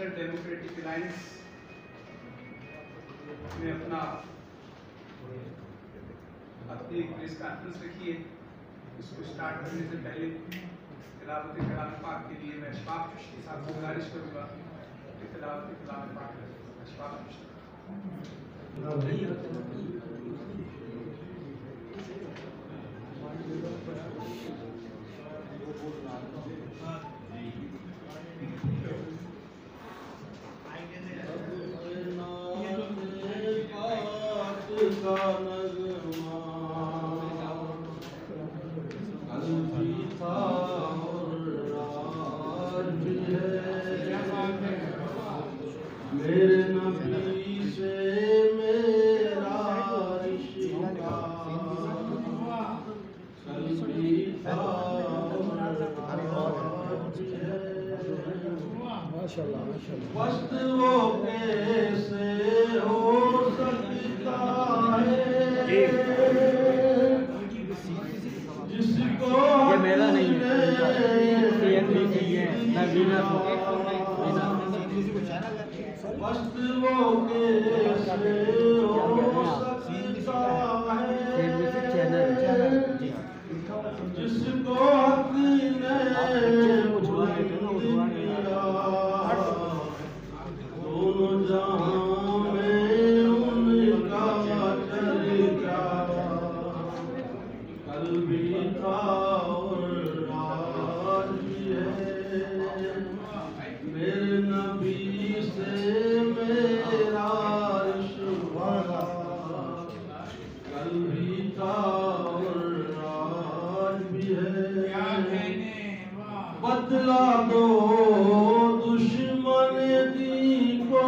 National democratic alliance में अपनी press conference रखी है। इसको स्टार्ट करने से पहले तिलावत कलाम पाक के लिए मैं अशफाक चिश्ती साहब से गुजारिश करूँगा कि तिलावत कलाम पाक अशफाक चिश्ती। मेरे नबी से मेरा रिश्ता कल भी था माशाल्लाह वस्त वो कैसे हो सकता है जिसको ये मेरा नहीं है, नगीना वस्त वो कैसे हो सकता है जिसको दोनों जहां में उनका चर्चा कल भी था और आज भी है। मेरे नबी से मेरा रिश्ता कल भी था और आज भी है। बदला दो दुश्मन दी को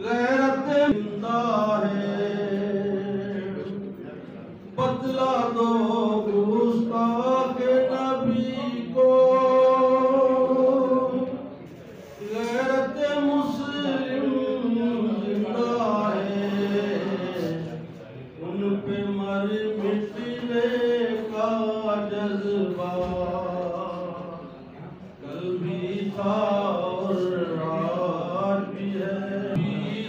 गैरत जिंदा है। बदला दो गुस्ताख नबी को गैरत मुस्लिम जिंदा है। उन पे मर मिटने का जज्बा कल भी था और आज भी है।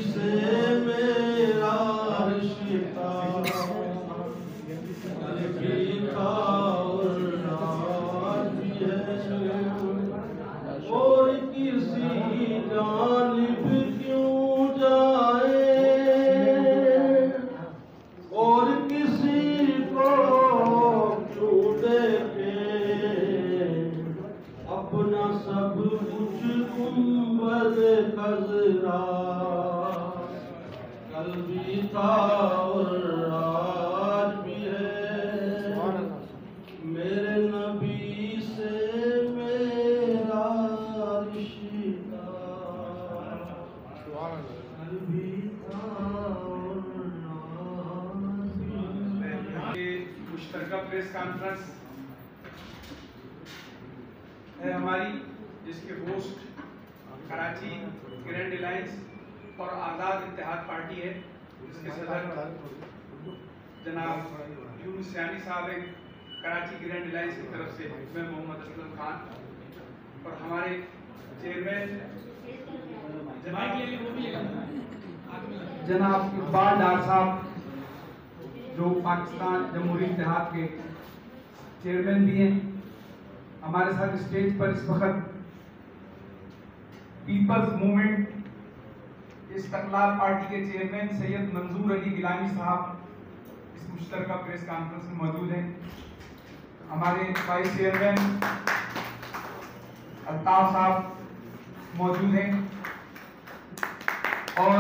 से मेरा रिश्ता कल भी था और आज भी है। और किसी जानिब क्यों जाए और किसी को क्यों देखे अपना सब कुछ गुंबद खजरा कल भी था और आज भी है। मेरे नबी से मेरा रिश्ता कल भी था और आज भी है। मुश्तरका प्रेस कॉन्फ्रेंस है हमारी, जिसके होस्ट कराची ग्रैंड अलायंस और आज़ाद इत्तेहाद पार्टी है, जिसके सदर जनाब यूनुस यानी साहब हैं कराची ग्रैंड अलायंस की तरफ से, मैं मोहम्मद असलम खान, और हमारे चेयरमैन जनाब इकबाल डार साहब जो पाकिस्तान जमहूरी इत्तेहाद के चेयरमैन भी हैं। हमारे साथ स्टेज पर इस वक्त पीपल्स मूवमेंट इस्तिक़लाल पार्टी के चेयरमैन सैयद मंजूर अली गिलानी साहब इस मुश्तरका प्रेस कॉन्फ्रेंस में मौजूद हैं। हमारे वाइस चेयरमैन अल्ताफ साहब मौजूद हैं और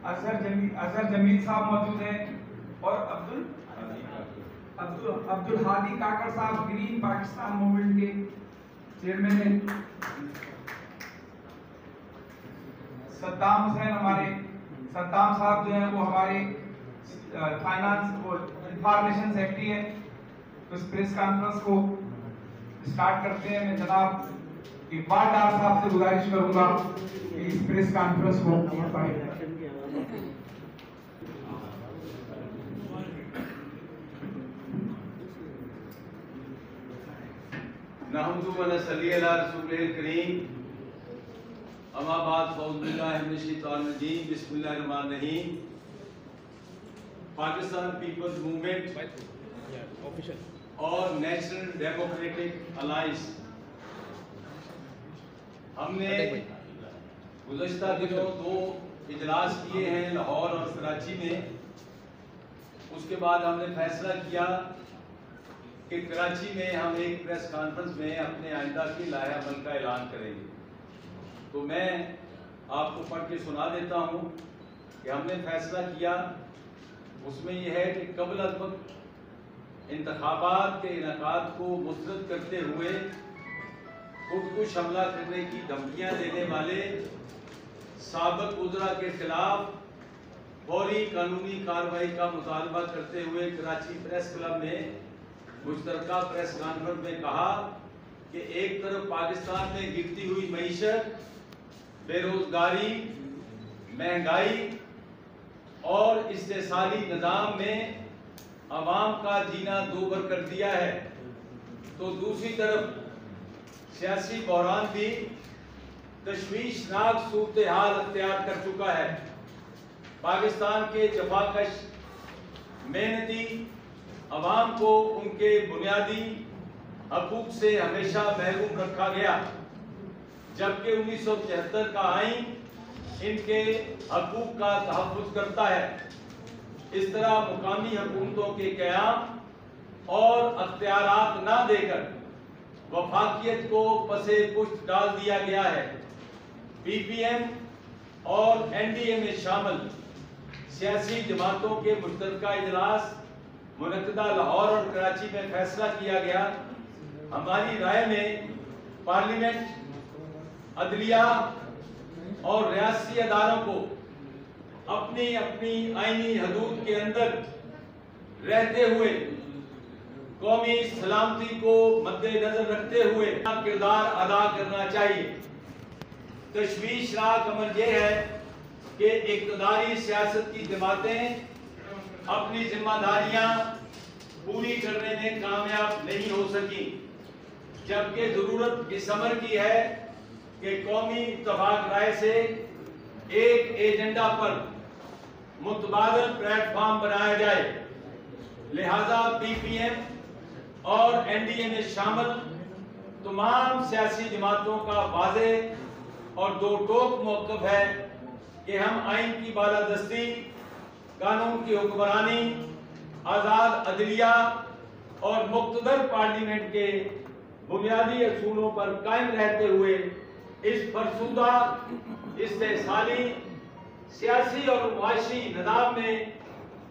अजहर जमील साहब मौजूद हैं और अब्दुल हादी काकर साहब ग्रीन पाकिस्तान मूवमेंट के चेयरमैन हैं। सद्दाम साहब जो हैं वो हमारे फाइनेंस इंफॉर्मेशन सेक्रेटरी हैं। तो इस प्रेस कॉन्फ्रेंस को स्टार्ट करते हैं। मैं जनाब इकबाल डार साहब से गुजारिश करूंगा कि इस प्रेस कॉन्फ्रेंस को पढ़ें। नहमदु व नसल्ली अला रसूलिल करीम अम्मा बाद फ़ौज़ बिल्लाहि मिनश शैतानिर रजीम बिस्मिल्लाहिर रहमानिर रहीम। पाकिस्तान पीपल्स मूवमेंट और नेशनल डेमोक्रेटिक अलायंस हमने गुज़श्ता दिनों 2 इजलास किए हैं लाहौर और कराची में। उसके बाद हमने फैसला किया कि कराची में हम एक प्रेस कॉन्फ्रेंस में अपने आइंदा की लाहे अमल का ऐलान करेंगे। तो मैं आपको पढ़ के सुना देता हूँ कि हमने फैसला किया। उसमें यह है कि क़ब्ल अज़ वक्त इंतखाबात के इनेकाद को मुस्तरद करते हुए खुदकुश हमला करने की धमकियाँ देने वाले साबिक़ उज़रा के खिलाफ फौरी कानूनी कार्रवाई का मुतालबा करते हुए कराची प्रेस क्लब में मुश्तरका प्रेस कॉन्फ्रेंस में कहा कि एक तरफ पाकिस्तान में गिरती हुई मईशत, बेरोजगारी, महंगाई और इस्तेसाली निज़ाम में अवाम का जीना दूभर कर दिया है, तो दूसरी तरफ सियासी बहरान भी तशवीशनाक सूरत हाल अख्तियार कर चुका है। पाकिस्तान के जफाकश मेहनती अवाम को उनके बुनियादी हकूक से हमेशा महरूम रखा गया, जबकि 1975 का आईन इनके हकूक का तहफ़्फ़ुज़ करता है। इस तरह मुकामी हुकूमतों के क़याम और अख्तियारात ना देकर वफाकियत को पसे पुश्त डाल दिया गया है। पीपीएम और एनडीए में शामिल सियासी जमातों के मुश्तरका इजलास मुनक़दा लाहौर और कराची में फैसला किया गया। हमारी राय में पार्लियामेंट, अदलिया और रियासती अदारों को अपनी अपनी आईनी हदूद के अंदर रहते हुए कौमी सलामती को मद्देनजर रखते हुए किरदार अदा करना चाहिए। तशवीशनाक अमल यह है कि इक़्तिदारी सियासत की जमातें अपनी जिम्मेदारियां पूरी करने में कामयाब नहीं हो सकी, जबकि जरूरत इस अमर की है कि कौमी इत्तफाक राय से एक एजेंडा पर मुतबादल प्लेटफॉर्म बनाया जाए। लिहाजा पीपीएम और एनडीए में शामिल तमाम सियासी जमातों का वाज़ेह और दो टोक मौक़िफ़ है कि हम आइन की बालादस्ती, कानून की हुक्मरानी, आज़ाद अदलिया और मुक़्तदर पार्लियामेंट के बुनियादी असूलों पर कायम रहते हुए इस फरसुदा इस्तेसाली सियासी और मुआशी निज़ाम में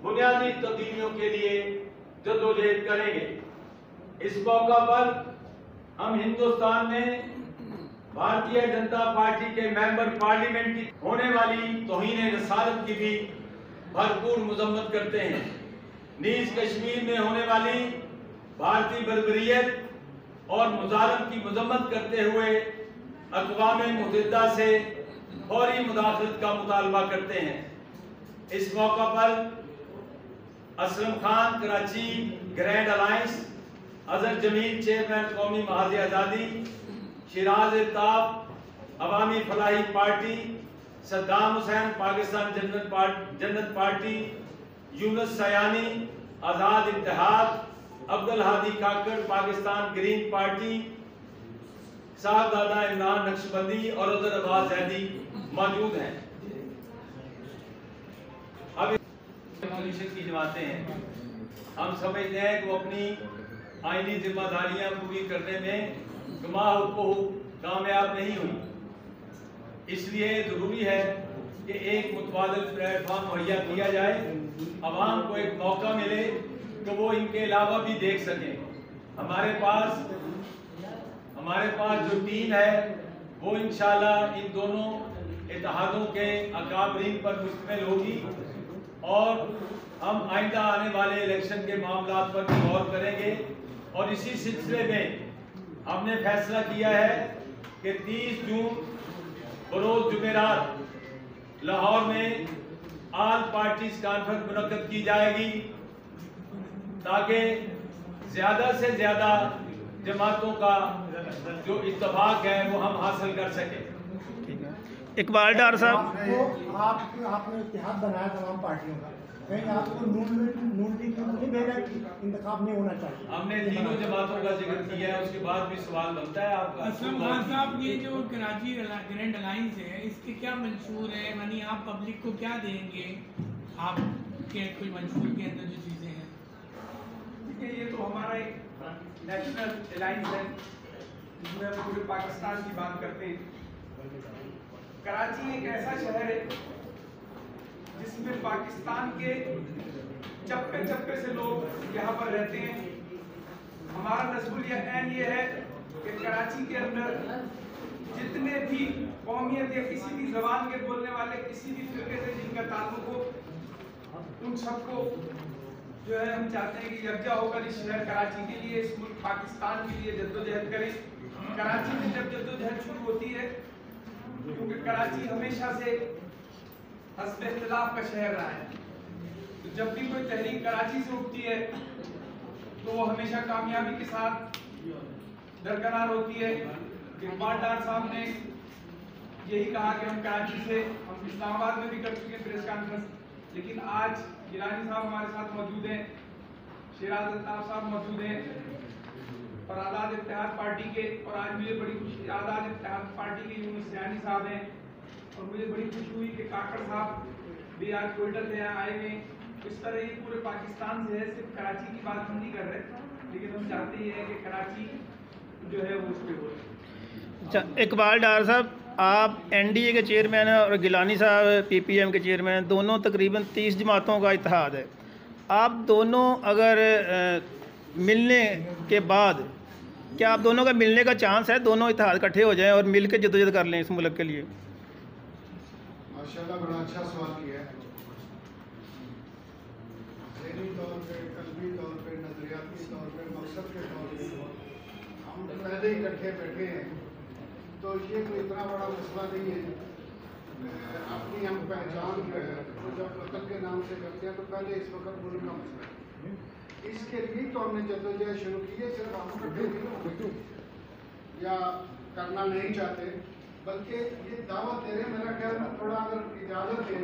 बुनियादी तब्दीलियों के लिए जद्दोजहद करेंगे। इस मौका पर हम हिंदुस्तान में भारतीय जनता पार्टी के मेंबर पार्लियामेंट की होने वाली तौहीन रसालत की भी भरपूर मजम्मत करते हैं। नीज कश्मीर में होने वाली भारतीय बर्बरियत और मुजालम की मजम्मत करते हुए अक़वाम मुत्तहिदा से फौरी मुदाखलत का मुतालबा करते हैं। इस मौका पर Aslam Khan Karachi grand alliance, Azhar Jameel chairman Qaumi Mahaz Azadi, Shiraz Iftab Awami Falahi party, Saddam Hussain Pakistan Jannat party, Younus Sayani Azad Ittehad, Abdul Hadi Kakar Pakistan green party, Sahibzada Imran Naqshbandi और अज़हर अब्बास ज़ैदी मौजूद हैं। अब कोalition की जमातें हैं, हम समझते हैं कि वो अपनी आईनी जिम्मेदारियां पूरी करने में गवाह को कामयाब नहीं हुई। इसलिए ज़रूरी है कि एक मुतबादिल प्लेटफॉर्म मुहैया किया जाए, अवाम को एक मौका मिले कि वो इनके अलावा भी देख सकें। हमारे पास जो टीम है वो इंशाल्लाह इन दोनों इत्तेहादों के अकाबरीन पर मुश्तमिल होगी और हम आइंदा आने वाले इलेक्शन के मामलात पर भी गौर करेंगे। और इसी सिलसिले में हमने फैसला किया है कि 30 जून बरोज़ जुमेरात लाहौर में ऑल पार्टीज कॉन्फ्रेंस मुनक्कद की जाएगी, ताकि ज़्यादा से ज़्यादा जमातों का जो इत्तेफाक है वो हम हासिल कर सके। इकबाल डार साहब, आपने इत्तेहाद बनाया तमाम पार्टियों का, कहीं आपको नून लीग को नहीं भेजा कि इंतखाब नहीं होना चाहिए? हमने तीनों जमातों का जिक्र किया है, उसके बाद भी सवाल बनता है आपका। असलम खान साहब, ये जो कराची ग्रैंड अलायंस है, इसके क्या मंशूर है? यानी आप पब्लिक को क्या देंगे? आप के कोई मंशूर के अंदर जो चीज़ें हैं? देखिए, ये तो हमारा एक नेशनल अलायंस है जिसमें हम पूरे पाकिस्तान की बात करते हैं। कराची एक ऐसा शहर है जिसमें पाकिस्तान के चप्पे चप्पे से लोग यहाँ पर रहते हैं। हमारा नस्बुल यकीन ये है कि कराची के अंदर जितने भी कौमियत या किसी भी जबान के बोलने वाले किसी भी फिरके से जिनका ताल्लुक हो, उन सबको जो है हम चाहते हैं कि यकजा होकर इस शहर कराची के लिए, इस मुल्क पाकिस्तान के लिए जद्दोजहद करें। कराची में जब जद्दोजहद शुरू होती है, क्योंकि कराची हमेशा से हस्ब इख्तिलाफ का शहर रहा है, तो जब भी कोई तहरीक कराची से उठती है तो वो हमेशा कामयाबी के साथ दरकिनार होती है। इकबाल डार साहब ने यही कहा कि हम कराची से, हम इस्लामाबाद में भी कर चुके हैं प्रेस कॉन्फ्रेंस, लेकिन आज गिलानी साहब हमारे साथ मौजूद हैं, शेराज अल्ताफ साहब मौजूद हैं और आज़ाद इत्तेहाद पार्टी के, और आज मुझे बड़ी खुशी, आज़ाद इत्तेहाद पार्टी के यूनुस सियानी साहब हैं, और मुझे बड़ी खुशी हुई कि काकड़ साहब भी आज ट्विटर से यहाँ आए हुए। इस तरह ये पूरे पाकिस्तान से है, सिर्फ कराची की बात हम नहीं कर रहे, लेकिन हम चाहते हैं कि कराची जो है वो उस पर हो। अच्छा, इकबाल डार साहब, आप एनडीए के चेयरमैन हैं और गिलानी साहब पीपीएम के चेयरमैन, दोनों तकरीबन 30 जमातों का इत्तेहाद है। आप दोनों अगर मिलने के बाद, क्या आप दोनों का मिलने का चांस है, दोनों इत्तेहाद इकट्ठे हो जाएं और मिल के जद्दोजहद कर लें इस मुल्क के लिए? माशाल्लाह, बड़ा अच्छा सवाल किया है। ज़हनी तौर पे, कल्बी तौर पे, नजरियाती तौर पे, मकसद के तौर पे हम पहले ही इकट्ठे बैठे हैं, तो ये कोई इतना बड़ा मसला नहीं है। अपनी हम पहचान जो है तो जब वतन के नाम से करते हैं तो पहले इस वक्त मुल्क का मसला है। इसके लिए तो हमने जद्दोजहद शुरू की है, सिर्फ हम इकट्ठे नहीं या करना नहीं चाहते, बल्कि ये दावत दे रहे हैं। मेरा ख्याल में थोड़ा अगर इजाज़त दें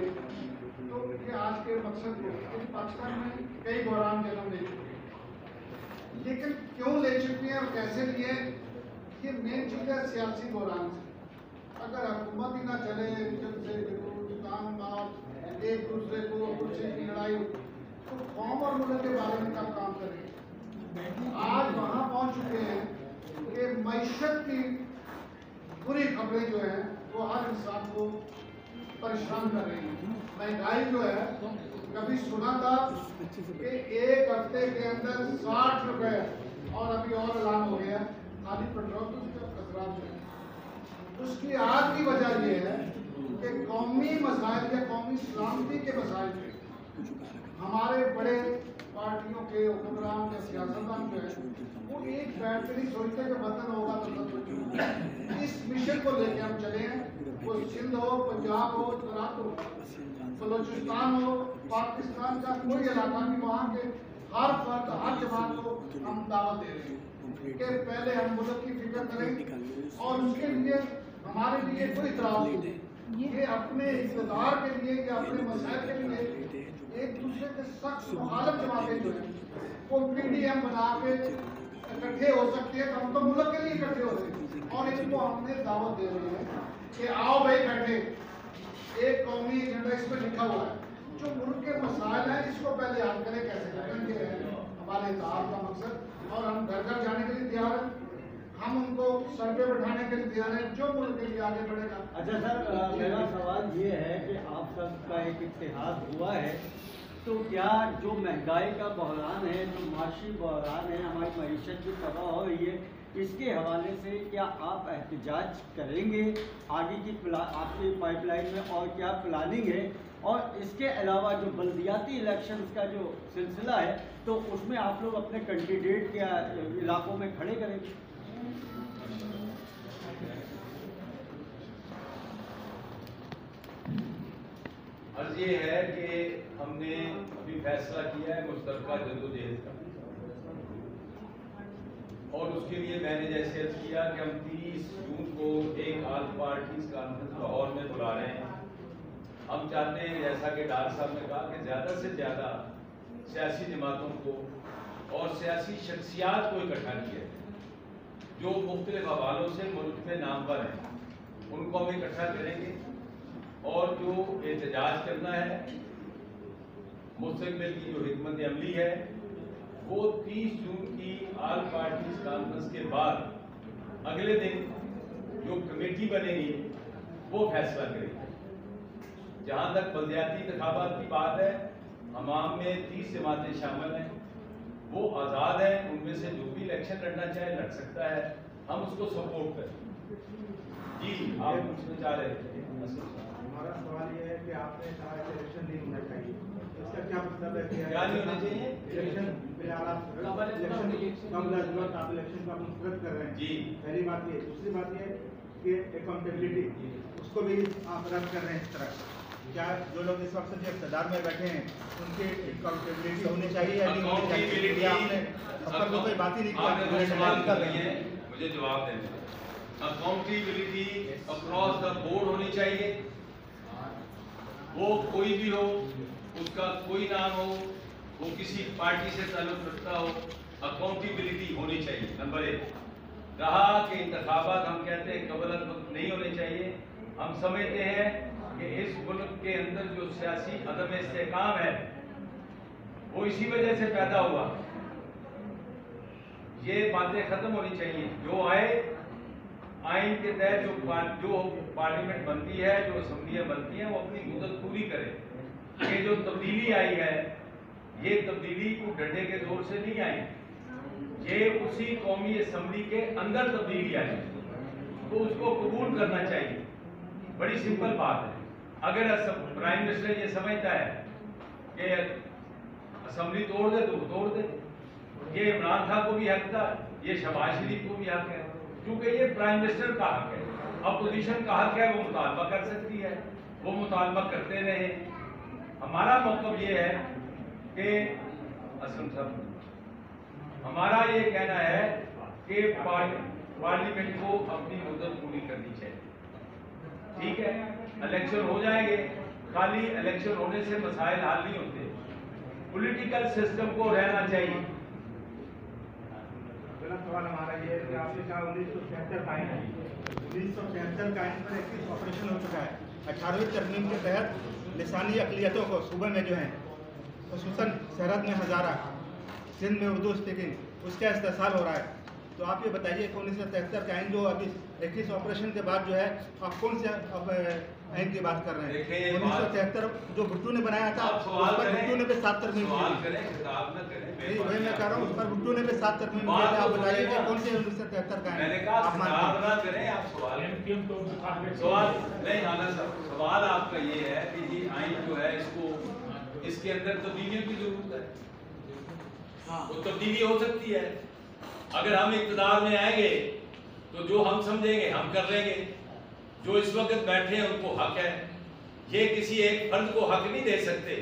तो ये आज के मकसद को, पाकिस्तान में कई बहरान जन्म ले चुके हैं, लेकिन क्यों ले चुके हैं और कैसे लिए, ये मेन चीज़ है सियासी बहरान से। अगर हुकूमत ही ना चले, एक दूसरे को कुर्सी की लड़ाई, तो कौम और मुल्क के बारे में कब काम करें। आज वहाँ पहुँच चुके हैं कि मईशत की बुरी खबरें जो हैं वो हर इंसान को परेशान कर रही हैं। महंगाई जो है, कभी सुना था कि एक हफ्ते के अंदर 60 रुपए, और अभी और ऐलान हो गया खाली पेट्रोल तो खतरात है। उसकी आज की वजह यह है कि कौमी मसाइल या कौमी सलामती के मसाइल पे हमारे बड़े पार्टियों के हुक्मरान या सियासतदान जो है वो एक बैठ के नहीं सोचते कि वतन होगा तो सब कुछ होगा। इस मिशन को लेके हम चले हैं, वो सिंध हो, पंजाब हो, गुजरात हो, बलोचिस्तान हो, पाकिस्तान का कोई इलाका नहीं, वहाँ के हर फर्द, हर जवान को हम दावत दे रहे हैं कि पहले हम मुल्क की फिक्र करें, और उसके लिए हमारे लिए कोई इतराज नहीं, ये अपने इक़्तिदार के लिए या अपने मसाइल के लिए एक दूसरे के सख्त मुखालिफ जमातें जो है वो पीडीएम बना के इकट्ठे हो सकते हैं, तो हम तो मुल्क के लिए इकट्ठे हो रहे हैं। और इनको हमने दावत दे रहे हैं कि आओ भाई बैठे, एक कौमी एजेंडा इस पर लिखा हुआ है, जो मुल्क के मसाइल हैं इसको पहले हल करें, कैसे करेंगे हमारे इत्तेहाद का मकसद। और हम घर घर जाने के लिए तैयार हैं, हम उनको सर पे बैठाने के लिए तैयार हैं, जो मुल्क के लिए आगे बढ़ेगा। अच्छा सर, मेरा सवाल ये है कि आप सबका एक इत्तेहाद हुआ है, तो क्या जो महंगाई का बहरान है, जो माशी बहरान है, हमारी मईशत जो तबाह हो रही है, इसके हवाले से क्या आप एहतजाज करेंगे आगे की आपकी पाइपलाइन में, और क्या प्लानिंग है? और इसके अलावा जो बल्दियाती इलेक्शंस का जो सिलसिला है, तो उसमें आप लोग अपने कैंडिडेट के इलाकों में खड़े करेंगे? अर्ज ये है कि हमने अभी फैसला किया है मुश्तरका जद्दोजहद का, और उसके लिए मैंने जैसे अर्ज किया कि हम 30 जून को एक ऑल पार्टीज कॉन्फ्रेंस लाहौर में बुला रहे हैं। हम चाहते हैं जैसा कि डॉक्टर साहब ने कहा कि ज़्यादा से ज़्यादा सियासी जमातों को और सियासी शख्सियात को इकट्ठा किया जाए जो मुख्तलिफ हवालों से मुल्क में नामवर हैं, उनको हम इकट्ठा करेंगे और जो एहतजाज करना है, मुस्तकबिल की जो हिकमत अमली है, वो 30 जून की ऑल पार्टीज कॉन्फ्रेंस के बाद अगले दिन जो कमेटी बनेगी वो फैसला करेगी। जहाँ तक बलदियाती इंतखाबात की बात है, हमाम में 30 जमातें शामिल हैं, वो आज़ाद है, उनमें से जो भी इलेक्शन लड़ना चाहे लड़ सकता है, हम उसको सपोर्ट करें। जी आप पूछना चाह रहे थे? हमारा सवाल ये है कि आपने कहा कि इलेक्शन नहीं होना चाहिए, इसका क्या मतलब है कि क्या नहीं होना चाहिए? इलेक्शन फिलहाल आप इलेक्शन को आप मुस्तरद कर रहे हैं जी। पहली बात ये, दूसरी बात ये कि अकाउंटेबिलिटी उसको भी आप रद्द कर रहे हैं। इस तरह क्या जो लोग इस वक्त जो इक़्तिदार में बैठे हैं उनकी अकाउंटेबिलिटी होनी चाहिए या नहीं होनी चाहिए? आपने अब तक तो कोई बात ही नहीं की। मुझे जवाब देना, अकाउंटेबिलिटी अक्रॉस द बोर्ड होनी चाहिए। वो कोई भी हो, उसका कोई नाम हो, वो किसी पार्टी से ताल्लुक रखता हो, अकाउंटेबिलिटी होनी चाहिए। नंबर 1 रहा कि इंतखाबात हम कहते हैं कबल वक्त नहीं होने चाहिए। हम समझते हैं कि इस मुल्क के अंदर जो सियासी अदम इस्तेहकाम है वो इसी वजह से पैदा हुआ। ये बातें खत्म होनी चाहिए। जो आए आइन के तहत जो पार्लियामेंट बनती है, जो असम्बलियाँ बनती हैं, वो अपनी मुद्दत पूरी करे। ये जो तब्दीली आई है, ये तब्दीली को डंडे के जोर से नहीं आई, ये उसी कौमी असम्बली के अंदर तब्दीली आई, तो उसको कबूल करना चाहिए। बड़ी सिंपल बात है। अगर प्राइम मिनिस्टर ये समझता है कि असम्बली तोड़ दे तो वो तोड़ दे, ये इमरान खान को भी हक था, ये शहबाज शरीफ को भी हक है, क्योंकि ये प्राइम मिनिस्टर का हक है। अपोजिशन का हक है, वो मुतालबा कर सकती है, वो मुतालबा करते रहे। हमारा मौक़िफ़ ये है कि असम साहब, हमारा ये कहना है कि पार्लियामेंट को अपनी मुद्दत पूरी करनी चाहिए। ठीक है, इलेक्शन हो जाएंगे, खाली इलेक्शन होने से मसाइल हल नहीं होते, पॉलिटिकल सिस्टम को रहना चाहिए। अगला सवाल हमारा ये है कि आपने कहा 1973 का आइन है, 1973 का आइन पर 21 ऑपरेशन हो चुका है। 18वीं तरमीम के तहत लिसानी अक़लियतों को सूबे में जो है, खुसूसन सरहद में हज़ारा, सिंध में उर्दू स्पीकिंग, उसका इस्तेसाल हो रहा है। तो आप ये बताइए कि 1973 का आइन जो अभी 21 ऑपरेशन के बाद जो है, आप कौन से आइन की बात कर रहे हैं? 1973 जो भुट्टो ने बनाया था, उस पर भुट्टो ने भी 7 तरमीम की। वही मैं कह रहा हूँ, उस पर भुट्टो ने भी 7 तरमीम की। आप बताइए कि कौन से 1973 का सवाल आपका ये है कि ये आइन जो है, इसको इसके अंदर तब्दीलियों की जरूरत है। वो तब्दीली हो सकती है। अगर हम इक़्तिदार में आएंगे तो जो हम समझेंगे हम कर लेंगे। जो इस वक्त बैठे हैं उनको हक है, ये किसी एक फर्द को हक नहीं दे सकते।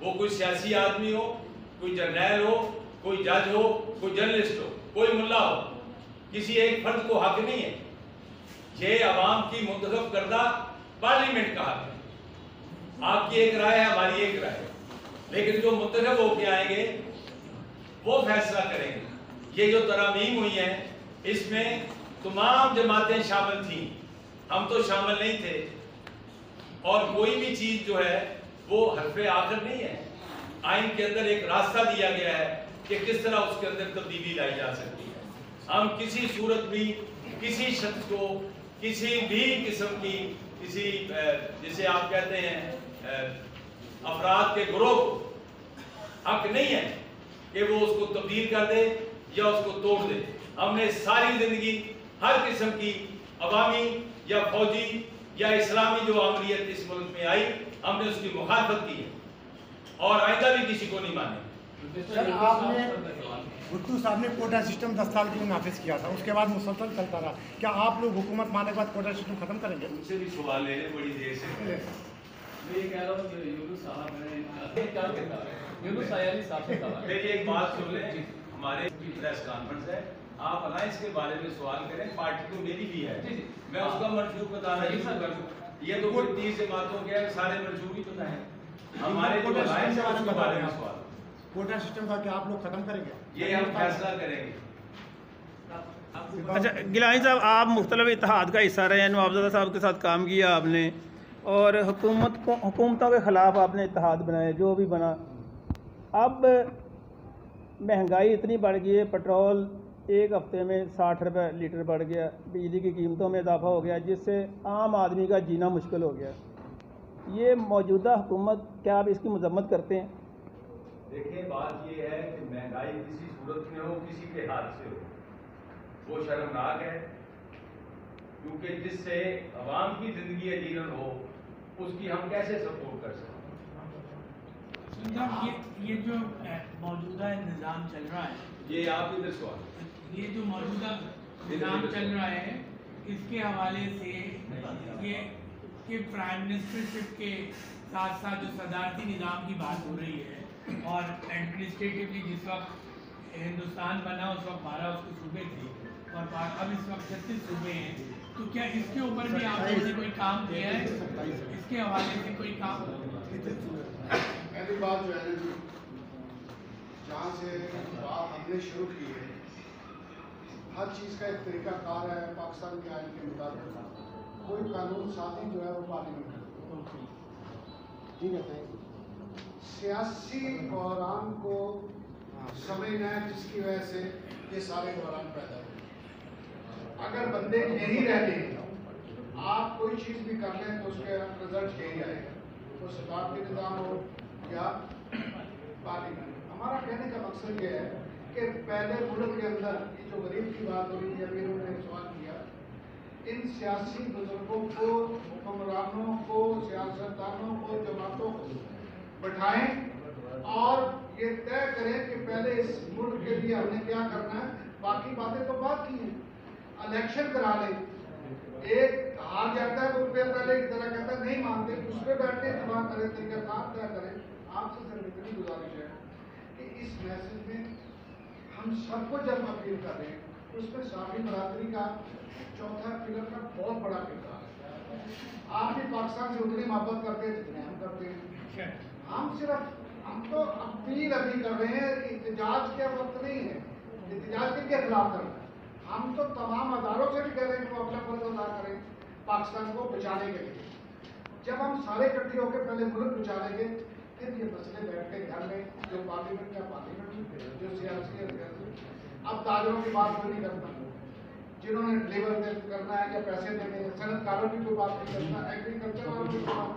वो कोई सियासी आदमी हो, कोई जर्नैल हो, कोई जज हो, कोई जर्नलिस्ट हो, कोई मुल्ला हो, किसी एक फर्द को हक नहीं है। ये अवाम की मुंतखब करदा पार्लियामेंट का हक है। आपकी एक राय है, हमारी एक राय है, लेकिन जो मुंतखब होके आएंगे वो फैसला करेंगे। ये जो तरामीम हुई है, इसमें तमाम जमातें शामिल थी, हम तो शामिल नहीं थे। और कोई भी चीज जो है वो हरफे आखिर नहीं है। आइन के अंदर एक रास्ता दिया गया है कि किस तरह उसके अंदर तब्दीली लाई जा सकती है। हम किसी सूरत भी किसी शख्स को किसी भी किस्म की किसी जिसे आप कहते हैं अफराद के ग्रोह को हक नहीं है कि वो उसको तब्दील कर दे या उसको तोड़ दे। हमने सारी जिंदगी हर किस्म की अवामी या फौजी या इस्लामी जो अमलीत इस मुल्क में आई, हमने उसकी मुखालफत की है और आइंदा भी किसी को नहीं माने। सर, आपने भुट्टो साहब ने कोटा सिस्टम 10 साल के लिए नाफिज किया था, उसके बाद मुसलसल चलता रहा। क्या आप लोग हुकूमत मारने के बाद कोटा सिस्टम खत्म करेंगे? उनसे भी सवाल ले रहे बड़ी देर से। मैं ये कह रहा हूँ कि यूनुस साहब ने यूनुस साहब से सवाल। मेरी एक बात सुन ले, हमारे प्रेस कॉन्फ्रेंस है, आप अलायंस के बारे में सवाल करें, पार्टी तो मेरी भी है, मैं उसका मंशूर बताना ही शुरू कर दूं। ये तो कोई 30 जमातों के सारे मंशूर ही पता है। हमारे जो अलायंस है उसके बारे में सवाल, कोटा सिस्टम का क्या आप लोग खत्म करेंगे? ये हम फैसला करेंगे। अच्छा गिलानी साहब, आप मुख्तलिफ इत्तेहाद का हिस्सा रहे हैं, नवाबजादा साहब के साथ काम किया आपने, और हुकूमतों के ख़िलाफ़ आपने इत्तेहाद बनाए, जो भी बना। अब महंगाई इतनी बढ़ गई है, पेट्रोल एक हफ्ते में 60 रुपये लीटर बढ़ गया, बिजली की कीमतों में इजाफा हो गया, जिससे आम आदमी का जीना मुश्किल हो गया। ये मौजूदा हुकूमत, क्या आप इसकी मजम्मत करते हैं? देखिए, बात ये है कि महंगाई किसी सूरत में हो, किसी के हाथ से हो, वो शर्मनाक है, क्योंकि जिससे अवाम की ज़िंदगी अजीरन हो उसकी हम कैसे सपोर्ट कर सकते हैं? ये जो मौजूदा निज़ाम चल रहा है, ये आप इधर सवाल, ये जो मौजूदा निज़ाम चल रहा है, इसके हवाले से ये कि प्राइम मिनिस्टरशिप के साथ साथ जो सदारती निज़ाम की बात हो रही है, और एडमिनिस्ट्रेटिवली जिस वक्त हिंदुस्तान बना उस वक्त 12 उसके सूबे थे, और अब इस वक्त 36 सूबे हैं, तो क्या इसके ऊपर भी आप लोगों ने कोई काम किया है? इसके हवाले से कोई काम? पहली बात जो है ना जी, जहाँ से बात हमने शुरू की है, हर चीज़ का एक तरीकाकार है। पाकिस्तान के आइन के मुताबिक कोई कानून साजी जो है वो पार्लियामेंट करती है। ठीक है, सियासी बहरान को समझना है जिसकी वजह से ये सारे बहरान पैदा हुए। अगर बंदे यही रहते हैं, आप कोई चीज़ भी कर लें तो उसके रिजल्ट यही आएगा, तो सदारती निज़ाम हो या पार्लियामेंट। हमारा कहने का मकसद ये है कि पहले मुल्क के अंदर ये जो गरीब की बात हो रही थी, अभी उन्होंने सवाल किया, इन सियासी बुजुर्गों को, हुक्मरानों को, सियासतदानों को, जमातों को बैठाएं और ये तय करें कि पहले इस मुल्क के लिए हमने क्या करना है। बाकी बातें तो बात की हैं, इलेक्शन करा लें, एक हार जाता है वो फिर पहले की तरह कहता है नहीं मानते, उस पर बैठने जमा करें, तरीकाकार तय करें। आपसे सिर्फ इतनी गुजारिश है कि इस मैसेज में हम सबको जब अपील कर रहे हैं, उसमें सामी बरादरी का चौथा पिलर का बहुत बड़ा किरदार है। आप भी पाकिस्तान से उतनी मोहब्बत करते हैं जितने हम करते हैं। हम तो अपील अभी कर रहे हैं, इhtजाज के वक्त नहीं है, इhtजाज के खिलाफ कर रहे हैं। हम तो तमाम अदारों से भी कह रहे हैं कि वो अपना फर्ज अदा करें पाकिस्तान को बचाने के लिए। जब हम सारे इकट्ठे होकर पहले मुल्क बचा लेंगे, फिर ये मसले बैठ के घर में, जो पार्लियामेंट का पार्लियामेंट, जो सियासी है सियासी। अब ताजरों की बात कोई नहीं करता, जिन्होंने लेबर करना है या पैसे देने हैं, सनतकारों की कोई बात नहीं करता, एग्रीकल्चर वालों की बात।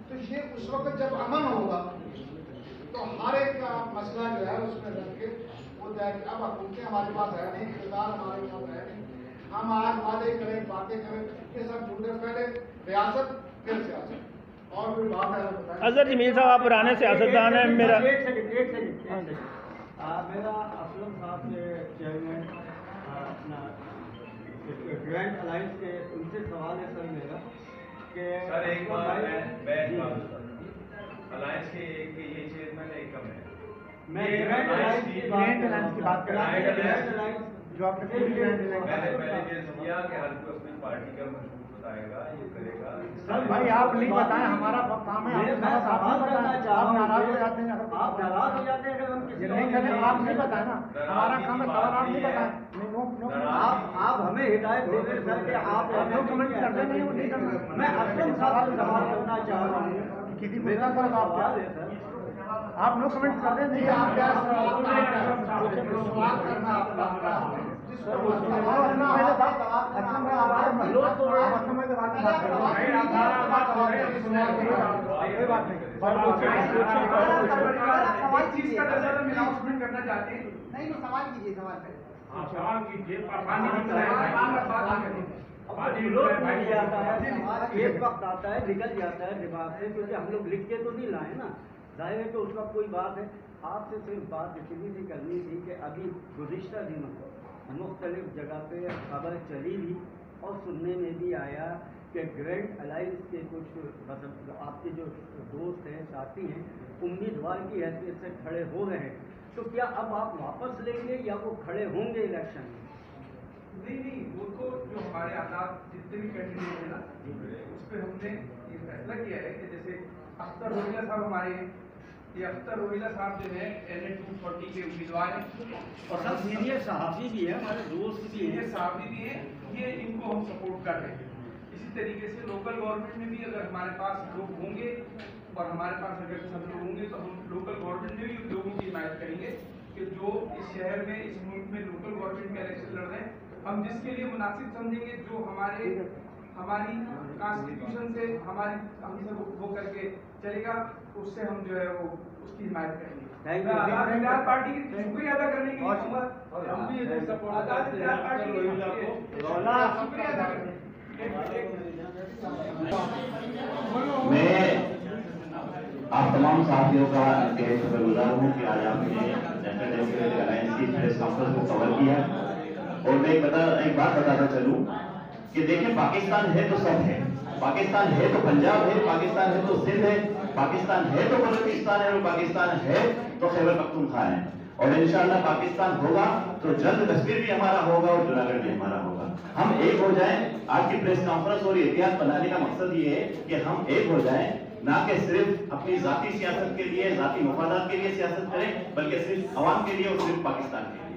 तो ये उस वक्त जब अमन होगा तो हर एक का मसला जो है उसमें रख के वो जाएगी। अब हुकूमतें हमारे पास है नहीं, इक़्तिदार हमारे पास है नहीं, हम आज वादे करें, बातें करें, ये सब झूठे। पहले रियासत फिर सियासत। और कोई बात है बताएं। अजहर जमील साहब, आप पुराने सियासतदान हैं। मेरा एक सेकंड मेरा असलम साहब से चेयरमैन अपना ग्रैंड अलायंस के उनसे सवाल है सर मेरा कि सर एक बार मैं अलायंस के एक ये चेयरमैन एक कम है, मैं ग्रैंड अलायंस की बात कर रहा हूं, जो आपने पूरी ग्रैंड अलायंस मैंने पहले पेश किया कि हर कोई अपनी पार्टी का मंशूर बताएगा, ये करेगा। सर भाई आप नहीं बताएं, हमारा काम है। मैं सवाल करना चाह रहा हूं, आप नाराज हो जाते हैं, आप नाराज हो जाते हैं अगर हम किसी नहीं करें, आप नहीं बताए ना, हमारा काम है सवाल आप नहीं बताएं। आप हमें हिदायत दे दें सर कि आप लोग कमेंट करते नहीं, वो नहीं करना। मैं असलम साहब से सवाल करना चाह रहा हूँ, किसी मुद्दा पर आप क्या आप लोग कमेंट कर रहे नहीं, आप क्या सवाल करना करना चाहते हैं। नहीं सवाल कीजिए, सवाल करें। सवाल कीजिए। एक वक्त आता है निकल जाता है दिमाग से, क्योंकि हम लोग लिख के तो नहीं लाए ना, जाहिर है। तो उस वक्त कोई बात है, आपसे सिर्फ बात इतनी सी करनी थी कि अभी गुज़िश्ता दिनों मुख्तलिफ जगह पे खबर चली भी और सुनने में भी आया कि ग्रैंड अलायंस के कुछ मतलब आपके जो दोस्त हैं, साथी हैं, उम्मीदवार की हैसियत से खड़े हो रहे हैं। तो क्या अब आप वापस लेंगे या वो खड़े होंगे इलेक्शन में? नहीं, वो तो जो हमारे आजाद जितने भी कैंडिडेट है ना, उस पर हमने ये फैसला किया है कि जैसे अख्तर रोहिला साहब हमारे हैं, ये अख्तर रोहिला साहब जो है NA 240 के उम्मीदवार हैं और सब सीनियर सहाफी भी है, हमारे दोस्त भी सीनियर हैं। सहाफी भी हैं, ये इनको हम सपोर्ट कर रहे हैं। इसी तरीके से लोकल गवर्नमेंट में भी अगर हमारे पास लोग होंगे और हमारे पास अगर सब लोग होंगे तो हम लोकल गवर्नमेंट में भी लोगों की हिमायत करेंगे कि जो इस शहर में, इस मुल्क में लोकल गवर्नमेंट में इलेक्शन लड़ रहे हैं, हम जिसके लिए मुनासिब समझेंगे, जो हमारी कॉन्स्टिट्यूशन से हमसे वो करके चलेगा, उससे हम जो है वो उसकी हिमायत करेंगे। आजाद इत्तेहाद पार्टी की शुक्रिया अदा करने के लिए हम भी सपोर्ट आजाद इत्तेहाद पार्टी को शुक्रिया अदा करने। मैं आप तमाम साथियों का बेहद शुक्रगुजार हूँ कि आज आपने नेशनल डेमोक्रेटिक अलायंस की प्रेस कॉन्फ्रेंस को कवर किया। और मैं एक बात बताता चलूं कि देखिए, पाकिस्तान है तो सब है, पाकिस्तान है तो पंजाब है, पाकिस्तान है तो सिंध है, पाकिस्तान है तो बलूचिस्तान है, और पाकिस्तान है तो खैबर पख्तूनख्वा है। और इंशाअल्लाह पाकिस्तान होगा तो जल्द कश्मीर भी हमारा होगा और जूनागढ़ भी हमारा होगा। हम एक हो जाएं। आज की प्रेस कॉन्फ्रेंस और इतिहास बनाने का मकसद ये है कि हम एक हो जाएं, ना कि सिर्फ अपनी जाती सियासत के लिए, जाती मफादात के लिए सियासत करें, बल्कि सिर्फ अवाम के लिए और सिर्फ पाकिस्तान के लिए।